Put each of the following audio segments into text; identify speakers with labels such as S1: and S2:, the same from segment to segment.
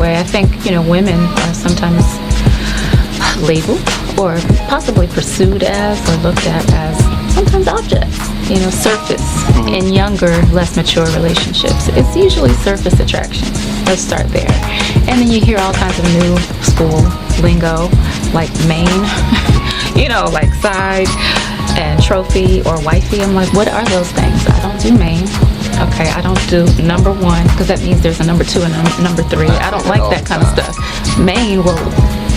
S1: way. I think, women are sometimes labeled or possibly pursued as or looked at as sometimes objects, surface in younger, less mature relationships. It's usually surface attraction. Let's start there. And then you hear all kinds of new school lingo like main, like side and trophy or wifey. I'm like, what are those things? I don't do main. Okay, I don't do number one because that means there's a number two and a number three. I don't like that kind of stuff. Main, well,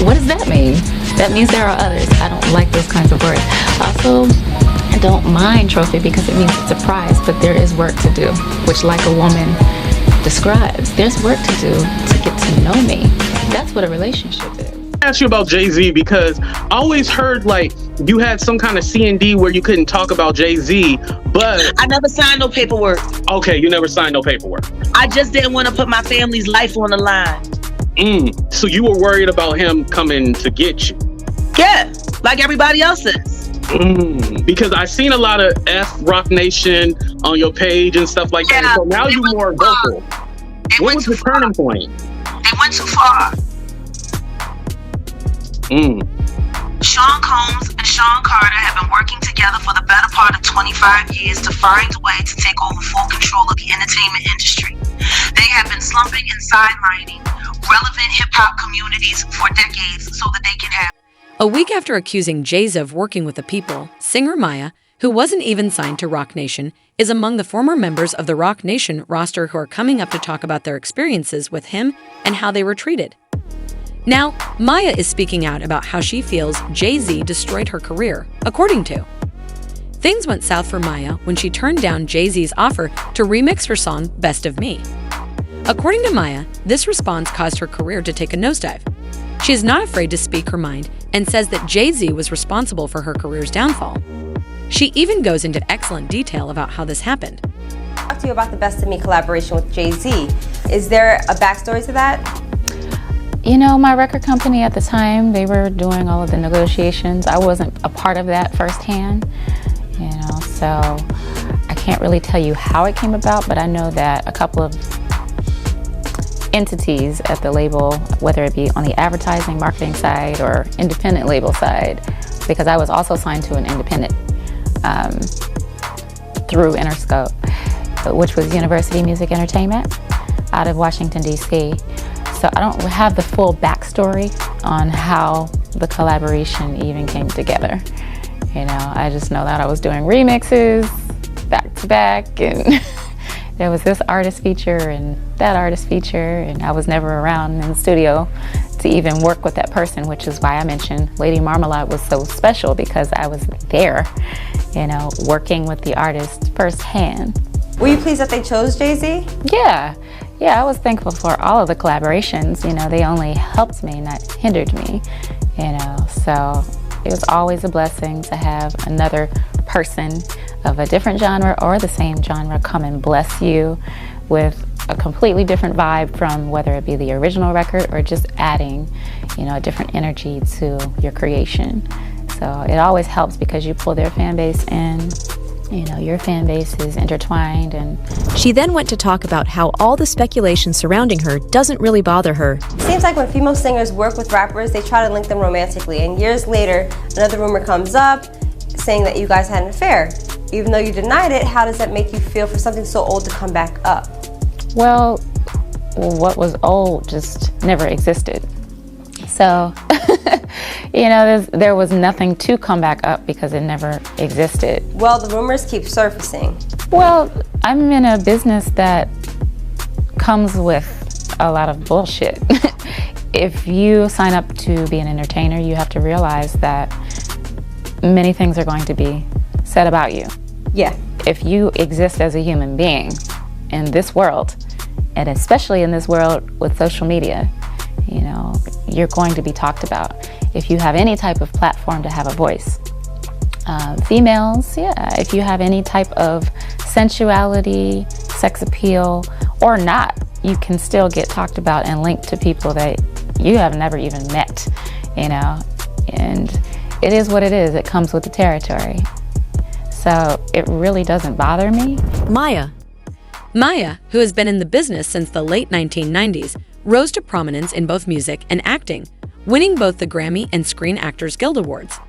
S1: what does that mean? That means there are others. I don't like those kinds of words. Also, I don't mind trophy because it means it's a prize, but there is work to do, which like a woman describes, there's work to do to get to know me. That's what a relationship is.
S2: Ask you about Jay-Z because I always heard like you had some kind of C&D where you couldn't talk about Jay-Z, but
S3: I never signed no paperwork.
S2: Okay, you never signed no paperwork.
S3: I just didn't want to put my family's life on the line.
S2: So you were worried about him coming to get you?
S3: Yeah, like everybody else is.
S2: Because I've seen a lot of Rock Nation on your page and stuff like that. So now you're more vocal. What was the turning point?
S3: They went too far. Sean Combs and Sean Carter have been working together for the better part of 25 years to find a way to take over full control of the entertainment industry. They have been slumping and sidelining relevant hip-hop communities for decades so that they can have.
S4: A week after accusing Jay-Z of working with the people, singer Maya, who wasn't even signed to Rock Nation, is among the former members of the Rock Nation roster who are coming up to talk about their experiences with him and how they were treated. Now, Maya is speaking out about how she feels Jay-Z destroyed her career, according to. Things went south for Maya when she turned down Jay-Z's offer to remix her song Best of Me. According to Maya, this response caused her career to take a nosedive. She is not afraid to speak her mind and says that Jay-Z was responsible for her career's downfall. She even goes into excellent detail about how this happened.
S5: I'll talk to you about the Best of Me collaboration with Jay-Z. Is there a backstory to that?
S6: My record company at the time, they were doing all of the negotiations. I wasn't a part of that firsthand, so I can't really tell you how it came about, but I know that a couple of entities at the label, whether it be on the advertising, marketing side, or independent label side, because I was also signed to an independent through Interscope, which was University Music Entertainment out of Washington, D.C. So I don't have the full backstory on how the collaboration even came together. I just know that I was doing remixes back to back, and there was this artist feature and that artist feature, and I was never around in the studio to even work with that person, which is why I mentioned Lady Marmalade was so special, because I was there, working with the artist firsthand.
S5: Were you pleased that they chose Jay-Z?
S6: Yeah, I was thankful for all of the collaborations. They only helped me, not hindered me. So it was always a blessing to have another person of a different genre or the same genre come and bless you with a completely different vibe from whether it be the original record or just adding, a different energy to your creation. So it always helps because you pull their fan base in. Your fan base is intertwined. And
S4: she then went to talk about how all the speculation surrounding her doesn't really bother her.
S5: It seems like when female singers work with rappers, they try to link them romantically, and years later, another rumor comes up saying that you guys had an affair. Even though you denied it, how does that make you feel for something so old to come back up?
S6: Well, what was old just never existed. So, there was nothing to come back up because it never existed.
S5: Well, the rumors keep surfacing.
S6: Well, I'm in a business that comes with a lot of bullshit. If you sign up to be an entertainer, you have to realize that many things are going to be said about you.
S5: Yeah.
S6: If you exist as a human being in this world, and especially in this world with social media, you're going to be talked about. If you have any type of platform to have a voice. Females, if you have any type of sensuality, sex appeal, or not, you can still get talked about and linked to people that you have never even met, and it is what it is. It comes with the territory. So it really doesn't bother me.
S4: Maya, who has been in the business since the late 1990s, rose to prominence in both music and acting, winning both the Grammy and Screen Actors Guild Awards.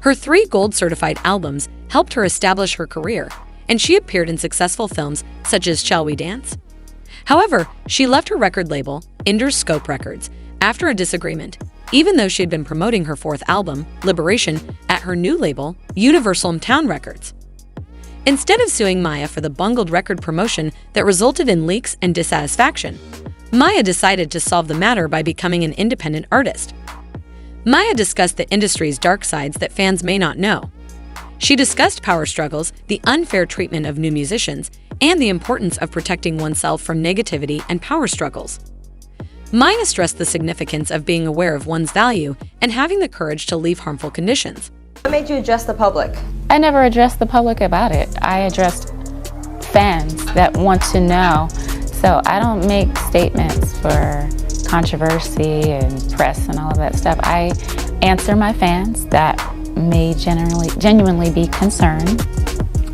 S4: Her 3 gold-certified albums helped her establish her career, and she appeared in successful films such as Shall We Dance? However, she left her record label, Interscope Records, after a disagreement, even though she had been promoting her 4th album, Liberation, at her new label, Universal Town Records. Instead of suing Maya for the bungled record promotion that resulted in leaks and dissatisfaction, Maya decided to solve the matter by becoming an independent artist. Maya discussed the industry's dark sides that fans may not know. She discussed power struggles, the unfair treatment of new musicians, and the importance of protecting oneself from negativity and power struggles. Maya stressed the significance of being aware of one's value and having the courage to leave harmful conditions.
S5: What made you address the public?
S6: I never addressed the public about it. I addressed fans that want to know. So I don't make statements for controversy and press and all of that stuff. I answer my fans that may genuinely be concerned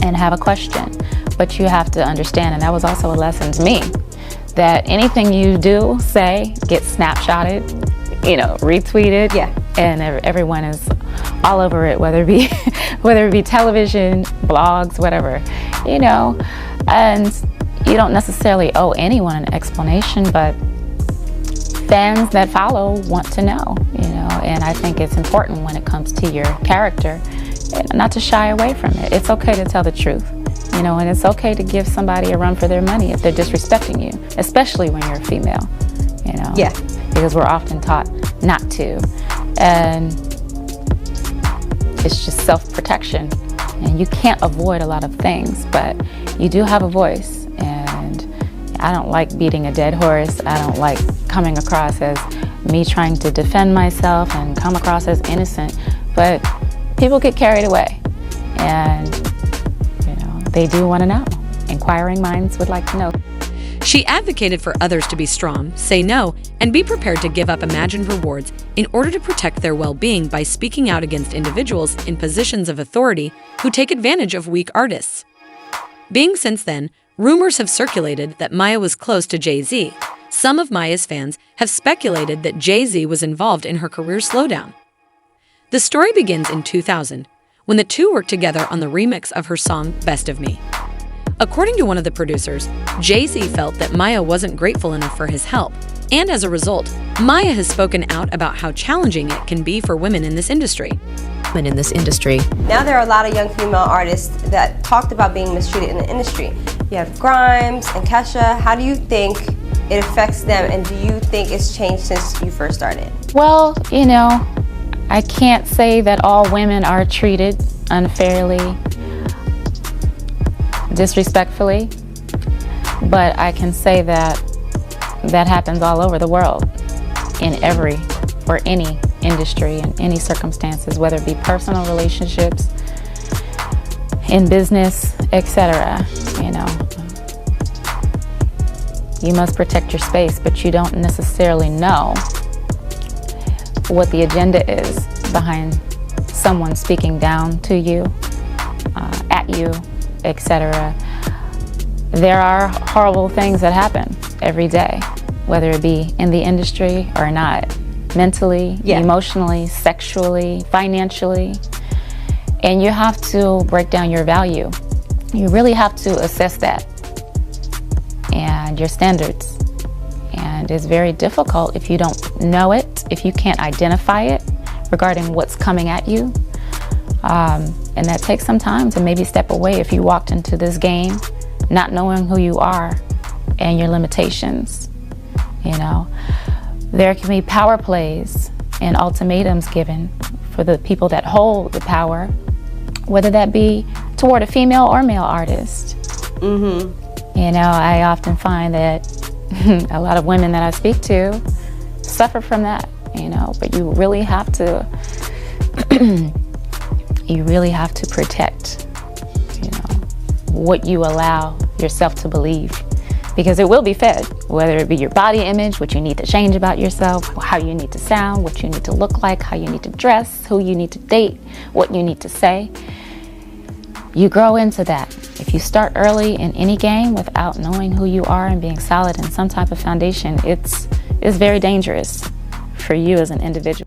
S6: and have a question. But you have to understand, and that was also a lesson to me, that anything you do, say, gets snapshotted, retweeted, and everyone is all over it, whether it be television, blogs, whatever, and you don't necessarily owe anyone an explanation, but fans that follow want to know, and I think it's important when it comes to your character not to shy away from it. It's okay to tell the truth, and it's okay to give somebody a run for their money if they're disrespecting you, especially when you're a female, because we're often taught not to, and it's just self-protection, and you can't avoid a lot of things, but you do have a voice, and I don't like beating a dead horse. I don't like coming across as me trying to defend myself and come across as innocent, but people get carried away, and they do want to know. Inquiring minds would like to know.
S4: She advocated for others to be strong, say no, and be prepared to give up imagined rewards in order to protect their well-being by speaking out against individuals in positions of authority who take advantage of weak artists. Being since then, rumors have circulated that Maya was close to Jay-Z. Some of Maya's fans have speculated that Jay-Z was involved in her career slowdown. The story begins in 2000, when the two worked together on the remix of her song Best of Me. According to one of the producers, Jay-Z felt that Maya wasn't grateful enough for his help, and as a result, Maya has spoken out about how challenging it can be for women in this industry.
S5: Now there are a lot of young female artists that talked about being mistreated in the industry. You have Grimes and Kesha. How do you think it affects them, and do you think it's changed since you first started?
S6: Well, I can't say that all women are treated unfairly, disrespectfully, but I can say that happens all over the world, in any industry, in any circumstances, whether it be personal relationships, in business, etc. You must protect your space, but you don't necessarily know what the agenda is behind someone speaking down to you, at you, etc. There are horrible things that happen every day, whether it be in the industry or not, mentally, emotionally, sexually, financially, and you have to break down your value. You really have to assess that and your standards. And it's very difficult if you don't know it, if you can't identify it regarding what's coming at you. And that takes some time to maybe step away if you walked into this game not knowing who you are and your limitations. There can be power plays and ultimatums given for the people that hold the power, whether that be toward a female or male artist. I often find that a lot of women that I speak to suffer from that, but you really have to protect, what you allow yourself to believe, because it will be fed, whether it be your body image, what you need to change about yourself, how you need to sound, what you need to look like, how you need to dress, who you need to date, what you need to say. you grow into that. If you start early in any game without knowing who you are and being solid in some type of foundation, it's very dangerous for you as an individual.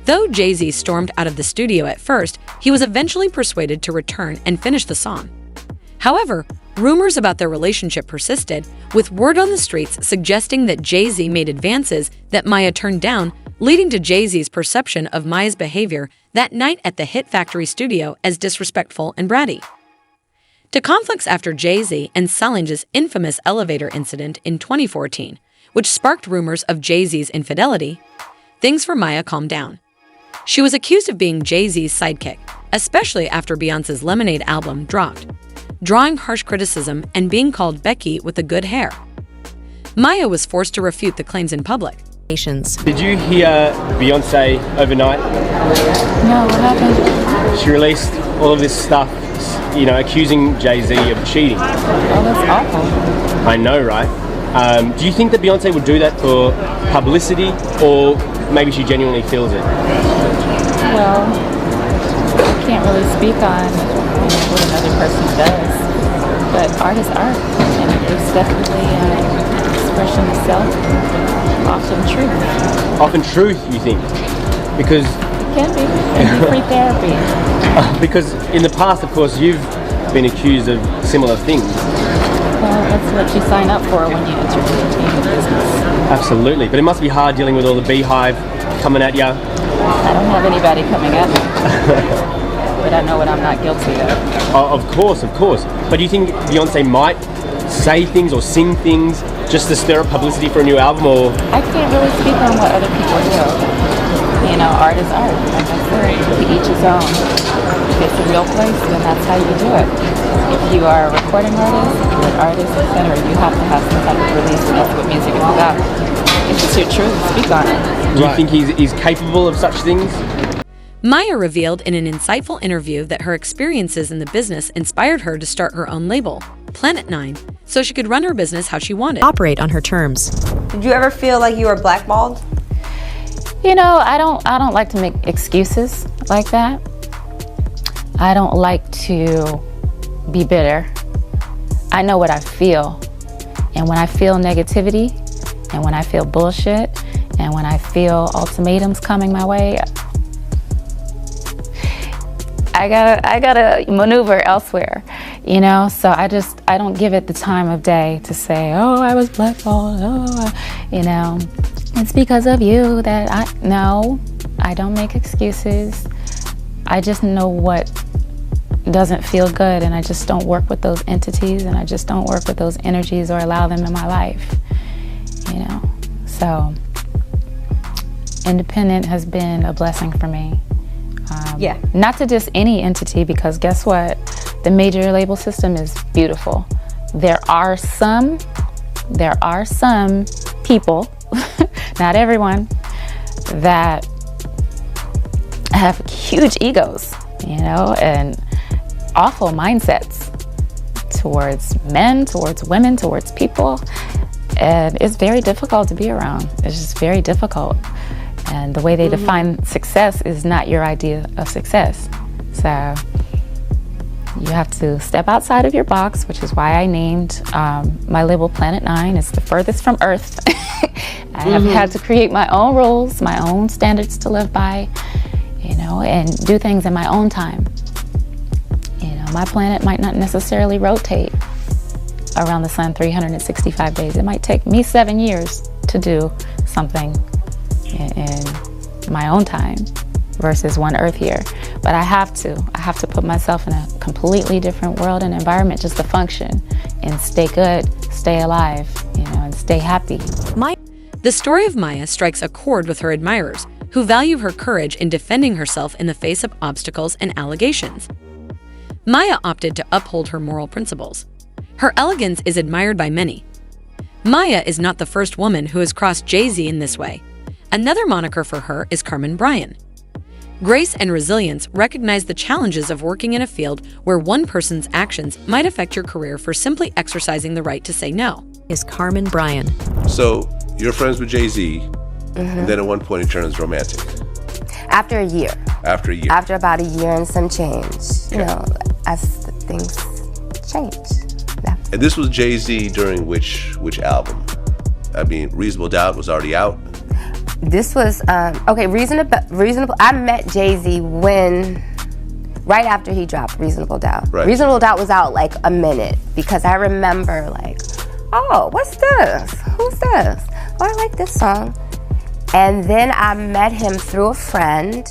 S4: Though Jay-Z stormed out of the studio at first, he was eventually persuaded to return and finish the song. However, rumors about their relationship persisted, with word on the streets suggesting that Jay-Z made advances that Maya turned down, leading to Jay-Z's perception of Maya's behavior that night at the Hit Factory studio as disrespectful and bratty. To conflicts after Jay-Z and Solange's infamous elevator incident in 2014, which sparked rumors of Jay-Z's infidelity, things for Maya calmed down. She was accused of being Jay-Z's sidekick, especially after Beyoncé's Lemonade album dropped, drawing harsh criticism and being called Becky with the good hair. Maya was forced to refute the claims in public.
S7: Did you hear Beyoncé overnight?
S6: No, what happened?
S7: She released all of this stuff, accusing Jay-Z of cheating.
S6: Oh, that's awful.
S7: I know, right? Do you think that Beyoncé would do that for publicity, or maybe she genuinely feels it?
S6: Well, I can't really speak on what another person does, but art is art, and it's definitely an expression of self, often truth.
S7: Often truth, you think? Because
S6: It can be free therapy.
S7: because in the past, of course, you've been accused of similar things.
S6: Well, that's what you sign up for when you enter the entertainment business.
S7: Absolutely, but it must be hard dealing with all the beehive coming at you.
S6: I don't have anybody coming at me, but I know what I'm not guilty of.
S7: Oh, of course. But do you think Beyoncé might say things or sing things just to stir up publicity for a new album, or?
S6: I can't really speak on what other people do. Art is art. Like I said, to each his own. If it's a real place, then that's how you do it. If you are a recording artist, if you're an artist, etc., you have to have some type of release, and that's what music is about. If it's your truth, speak on it.
S7: Do you think he's capable of such things?
S4: Maya revealed in an insightful interview that her experiences in the business inspired her to start her own label, Planet 9, so she could run her business how she wanted.
S8: Operate on her terms.
S5: Did you ever feel like you were blackballed?
S6: I don't like to make excuses like that. I don't like to be bitter. I know what I feel. And when I feel negativity, and when I feel bullshit, and when I feel ultimatums coming my way, I gotta maneuver elsewhere, So I don't give it the time of day to say, oh, I was blackballed, it's because of you that I don't make excuses. I just know what doesn't feel good, and I just don't work with those entities, and I just don't work with those energies or allow them in my life, So independent has been a blessing for me.
S5: Yeah.
S6: Not to diss any entity, because guess what? The major label system is beautiful. There are some people, not everyone, that have huge egos, and awful mindsets towards men, towards women, towards people. And it's very difficult to be around. It's just very difficult. And the way they define success is not your idea of success. So you have to step outside of your box, which is why I named my label Planet 9. It's the furthest from Earth. I have had to create my own rules, my own standards to live by, and do things in my own time. My planet might not necessarily rotate around the sun 365 days. It might take me 7 years to do something in my own time versus one Earth here. But I have to put myself in a completely different world and environment just to function and stay good, stay alive, and stay happy.
S4: The story of Maya strikes a chord with her admirers, who value her courage in defending herself in the face of obstacles and allegations. Maya opted to uphold her moral principles. Her elegance is admired by many. Maya is not the first woman who has crossed Jay-Z in this way. Another moniker for her is Carmen Bryan. Grace and resilience recognize the challenges of working in a field where one person's actions might affect your career for simply exercising the right to say no.
S8: Is Carmen Bryan.
S9: So you're friends with Jay-Z, and then at one point it turns romantic.
S10: After a year.
S9: After a year.
S10: After about a year and some change.
S9: Okay.
S5: things change. Yeah.
S9: And this was Jay-Z during which album? I mean, Reasonable Doubt was already out.
S5: This was Reasonable. I met Jay-Z right after he dropped Reasonable Doubt.
S9: Right.
S5: Reasonable Doubt was out like a minute because I remember like, oh, what's this? Who's this? Oh, I like this song. And then I met him through a friend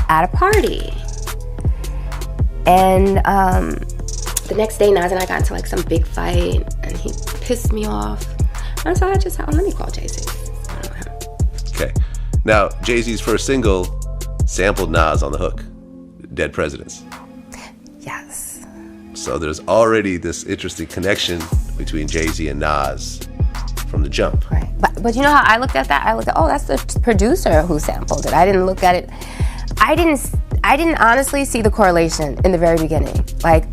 S5: at a party. And the next day, Nas and I got into like some big fight, and he pissed me off. And so I just thought, let me call Jay-Z.
S9: Okay. Now, Jay-Z's first single sampled Nas on the hook, Dead Presidents.
S5: Yes.
S9: So there's already this interesting connection between Jay-Z and Nas from the jump.
S5: Right. But you know how I looked at that? I looked at, oh, that's the producer who sampled it. I didn't look at it. I didn't honestly see the correlation in the very beginning. Like,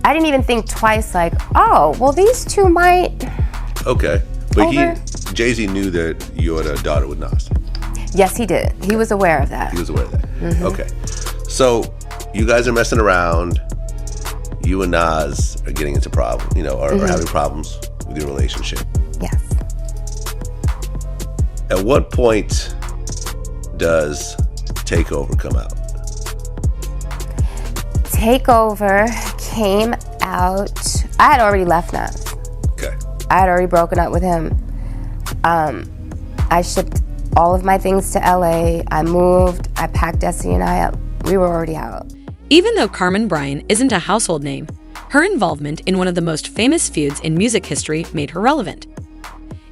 S5: I didn't even think twice, like, oh, well, these two might.
S9: Okay. But Jay-Z knew that you had a daughter with Nas.
S5: Yes, he did. He was aware of that.
S9: He was aware of that. Mm-hmm. Okay. So you guys are messing around. You and Nas are getting into problems, or having problems with your relationship.
S5: Yes.
S9: At what point does Takeover come out?
S5: Takeover came out. I had already left Nas.
S9: Okay.
S5: I had already broken up with him. I shipped all of my things to LA. I moved. I packed Destiny and I up. We were already out.
S4: Even though Carmen Bryan isn't a household name, her involvement in one of the most famous feuds in music history made her relevant.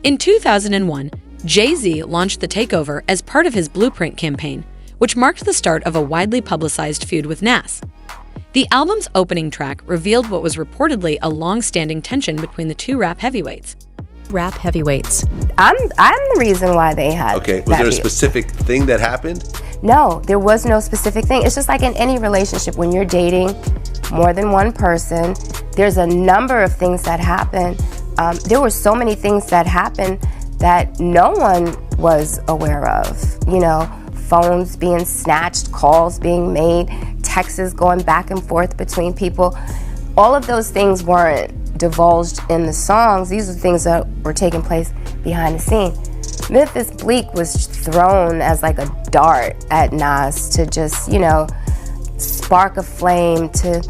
S4: In 2001, Jay-Z launched The Takeover as part of his Blueprint campaign, which marked the start of a widely publicized feud with Nas. The album's opening track revealed what was reportedly a long-standing tension between the two rap heavyweights.
S8: Rap heavyweights.
S5: I'm the reason why they had.
S9: Okay, was there a specific thing that happened?
S5: No, there was no specific thing. It's just like in any relationship, when you're dating more than one person, there's a number of things that happen. There were so many things that happened that no one was aware of. Phones being snatched, calls being made, texts going back and forth between people. All of those things weren't divulged in the songs. These are things that were taking place behind the scene. Memphis Bleak was thrown as like a dart at Nas to just, spark a flame, to,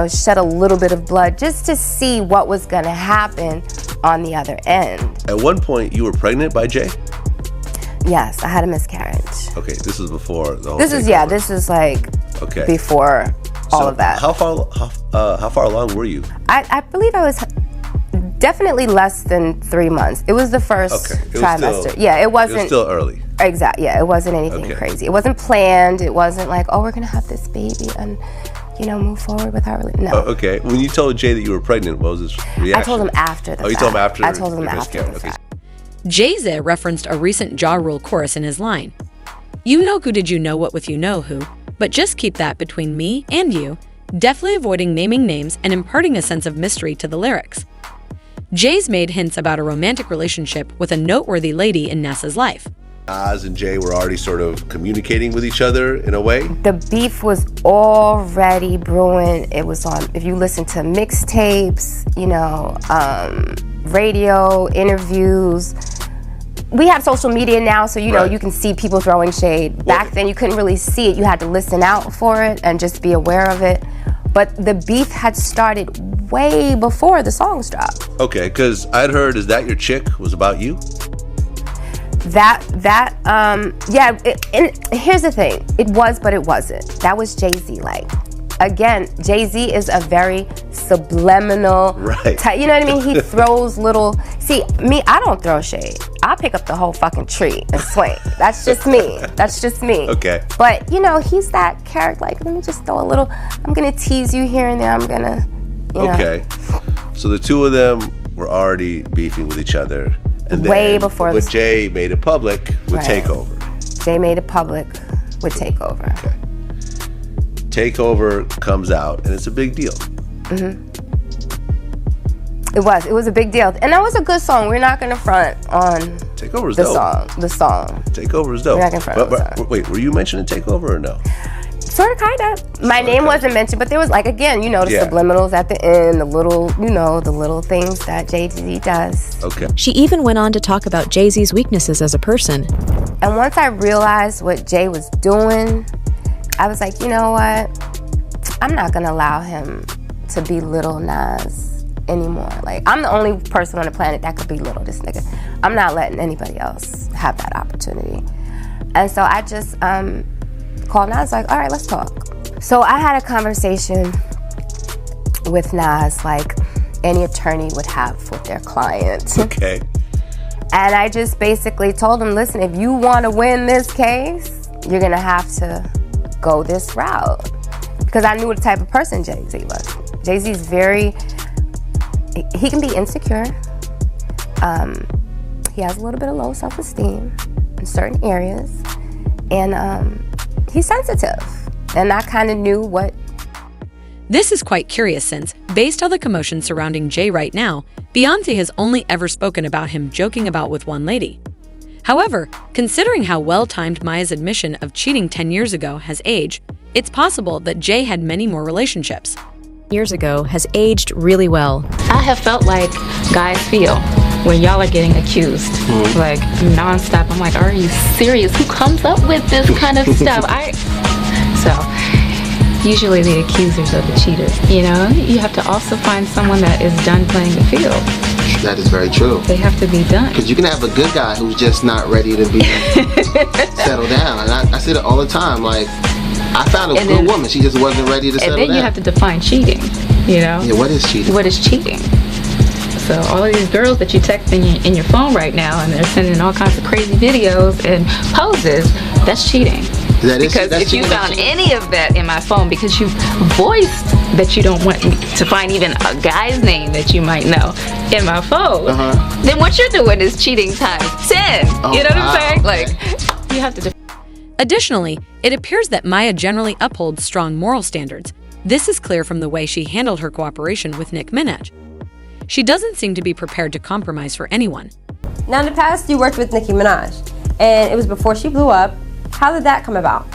S5: shed a little bit of blood, just to see what was gonna happen on the other end.
S9: At one point, you were pregnant by Jay?
S5: Yes, I had a miscarriage.
S9: Okay, this was before the whole
S5: This is like before all of that.
S9: How far along were you?
S5: I believe I was definitely less than 3 months. It was the first trimester. It wasn't.
S9: It was still early.
S5: Exactly. Yeah, it wasn't anything crazy. It wasn't planned. It wasn't like, oh, we're gonna have this baby and move forward with our relationship. No.
S9: Okay. When you told Jay that you were pregnant, what was his reaction?
S5: I told him after the fact.
S9: Oh, you told him after?
S5: I told him after the fact.
S4: Jay-Z referenced a recent Ja Rule chorus in his line. You know who did you know what with you know who, but just keep that between me and you, deftly avoiding naming names and imparting a sense of mystery to the lyrics. Jay's made hints about a romantic relationship with a noteworthy lady in Nas's life.
S9: Nas and Jay were already sort of communicating with each other in a way.
S5: The beef was already brewing. It was on, if you listen to mixtapes, radio, interviews. We have social media now, so you can see people throwing shade. Back then, you couldn't really see it. You had to listen out for it and just be aware of it. But the beef had started way before the songs dropped.
S9: Okay, because I'd heard Is That Your Chick was about you?
S5: Here's the thing. It was, but it wasn't. That was Jay-Z. Again, Jay-Z is a very subliminal type. You know what I mean? He throws little. See, me, I don't throw shade. I pick up the whole fucking tree and swing. That's just me.
S9: Okay.
S5: But he's that character. Let me just throw a little. I'm gonna tease you here and there. I'm gonna.
S9: Okay. So the two of them were already beefing with each other. And
S5: way before.
S9: But Jay made it public with Takeover. Jay made it
S5: public with Takeover.
S9: Okay. Takeover comes out, and it's a big deal.
S5: Mm-hmm. It was a big deal, and that was a good song. We're not gonna front on
S9: Takeover's dope.
S5: The song.
S9: Takeover's dope.
S5: We're not gonna front on the song.
S9: Wait, were you mentioning Takeover or no?
S5: Sort of, kind of. My name wasn't mentioned, but there was like, again, the subliminals at the end, the little, the little things that Jay-Z does.
S9: Okay.
S8: She even went on to talk about Jay-Z's weaknesses as a person.
S5: And once I realized what Jay was doing, I was like, you know what? I'm not gonna allow him to belittle Nas anymore. Like, I'm the only person on the planet that could belittle this nigga. I'm not letting anybody else have that opportunity. And so I just called Nas, like, all right, let's talk. So I had a conversation with Nas like any attorney would have with their client.
S9: Okay.
S5: And I just basically told him, listen, if you want to win this case, you're going to have to go this route. Because I knew what type of person Jay-Z was. Jay-Z's he can be insecure. He has a little bit of low self-esteem in certain areas. And he's sensitive. And I kind of knew what.
S4: This is quite curious since, based on the commotion surrounding Jay right now, Beyonce has only ever spoken about him joking about with one lady. However, considering how well-timed Maya's admission of cheating 10 years ago has aged, it's possible that Jay had many more relationships.
S8: Years ago has aged really well.
S1: I have felt like guys feel when y'all are getting accused, like nonstop. I'm like, are you serious? Who comes up with this kind of stuff? So usually the accusers are the cheaters. You have to also find someone that is done playing the field.
S10: That is very true.
S1: They have to be done.
S10: Because you can have a good guy who's just not ready to be settled down. And I say that all the time. Like, I found a good woman. She just wasn't ready to settle down.
S1: And then you have to define cheating,
S10: Yeah, what is cheating?
S1: What is cheating? So all of these girls that you text in your phone right now, and they're sending all kinds of crazy videos and poses, that's cheating. Because if you found any of that in my phone because you voiced that you don't want to find even a guy's name that you might know in my phone, then what you're doing is cheating times 10. You know what I'm saying? Like, you have to.
S4: Additionally, it appears that Maya generally upholds strong moral standards. This is clear from the way she handled her cooperation with Nicki Minaj. She doesn't seem to be prepared to compromise for anyone.
S5: Now, in the past, you worked with Nicki Minaj, and it was before she blew up. How did that come about?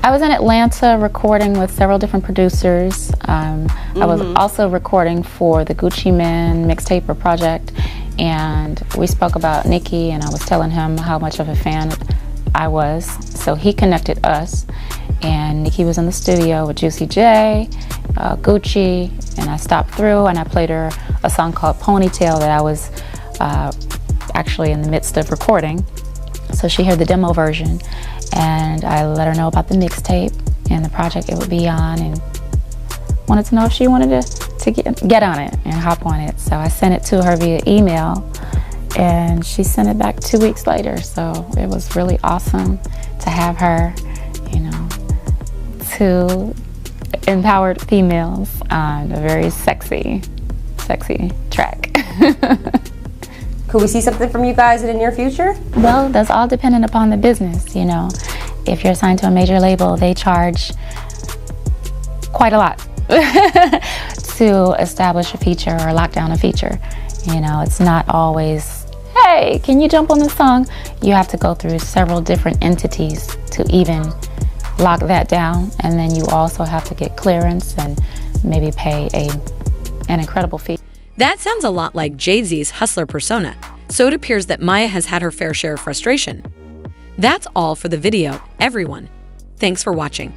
S6: I was in Atlanta recording with several different producers. I was also recording for the Gucci Mane mixtape or project, and we spoke about Nicki, and I was telling him how much of a fan I was. So he connected us, and Nicki was in the studio with Juicy J, Gucci, and I stopped through and I played her a song called Ponytail that I was actually in the midst of recording. So she heard the demo version, and I let her know about the mixtape and the project it would be on, and wanted to know if she wanted to get on it and hop on it. So I sent it to her via email, and she sent it back 2 weeks later. So it was really awesome to have her, two empowered females on a very sexy track.
S5: Could we see something from you guys in the near future?
S6: Well, that's all dependent upon the business, If you're signed to a major label, they charge quite a lot to establish a feature or lock down a feature. It's not always, hey, can you jump on this song? You have to go through several different entities to even lock that down, and then you also have to get clearance and maybe pay an incredible fee.
S4: That sounds a lot like Jay-Z's hustler persona, so it appears that Maya has had her fair share of frustration. That's all for the video, everyone. Thanks for watching.